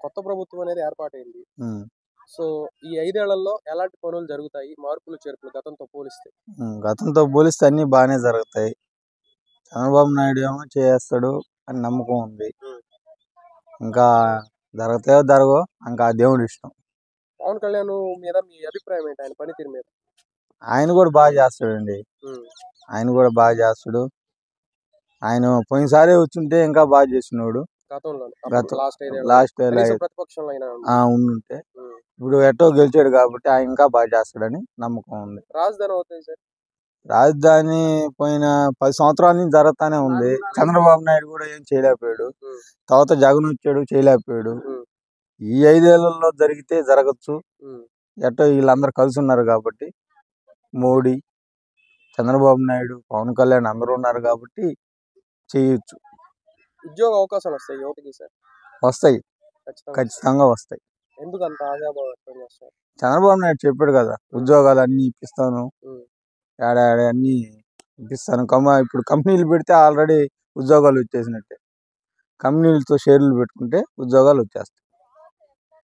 కొత్త ప్రభుత్వం అనేది ఏర్పాటైంది. ఉమ్, సో, ఈ 5 ఏళ్లలో ఎలాంటి పనులు జరుగుతాయి? మార్పులు, చేర్పులు గతంతో పోలిస్తే? గతంతో పోలిస్తే అన్ని బాగానే జరుగుతాయి. చంద్రబాబు నాయుడు ఏమో చేస్తాడు అని నమ్మకం ఉంది. హ్మ్. ఇంకా జరుగుతాయో జరగవో ఇంకా ఆ దేవుడి ఇష్టం. పవన్ కళ్యాణ్ మీద మీ అభిప్రాయం ఏంటి? ఆయన పనితీరు మీద? ఆయన కూడా బాగా చేస్తాడండి. హ్మ్. ఆయన కూడా బాగా చేస్తాడు. ఆయన పోయినసారి వచ్చుంటే ఇంకా బాగా చేసినోడు. గతంలోనే. అప్పుడు గతం లాస్ట్ 5 ఏళ్లలో. లాస్ట్ కనీసం ప్రతిపక్షంలో అయినా ఉండుంటే హ్మ్. ఇప్పుడు ఎట్టో గెలిచాడు కాబట్టి ఆయన ఇంకా బాగా చేస్తాడని నమ్మకం ఉంది. రాజధాని అవుతాయి సార్. రాజధాని పోయిన 10 సంవత్సరాల నుంచి జరుగుతానే ఉంది. చంద్రబాబు నాయుడు కూడా ఏం చేయలేకపోయాడు. హ్మ్. తర్వాత జగన్ వచ్చాడు, చేయలేకపోయాడు. హ్మ్. ఈ 5 ఏళ్లలో జరిగితే జరగచ్చు. హ్మ్. ఎట్టో వీళ్ళందరూ కలిసి ఉన్నారు కాబట్టి, మోడీ, చంద్రబాబు నాయుడు, పవన్ కళ్యాణ్ అందరూ ఉన్నారు కాబట్టి చేయొచ్చు. ఉద్యోగ అవకాశాలు వస్తాయి యువతకి సార్? వస్తాయి, ఖచ్చితంగా. ఖచ్చితంగా వస్తాయి. ఎందుకు అంత ఆశాభావం వ్యక్తం చేస్తారు? చంద్రబాబు నాయుడు చెప్పాడు కదా, ఉద్యోగాలు అన్ని ఇప్పిస్తాను, హ్మ్. ఏడాది అన్ని ఇప్పిస్తాను. ఇప్పుడు కంపెనీలు పెడితే ఆల్రెడీ ఉద్యోగాలు వచ్చేసినట్టే. కంపెనీలతో షేర్లు పెట్టుకుంటే ఉద్యోగాలు వచ్చేస్తాయి.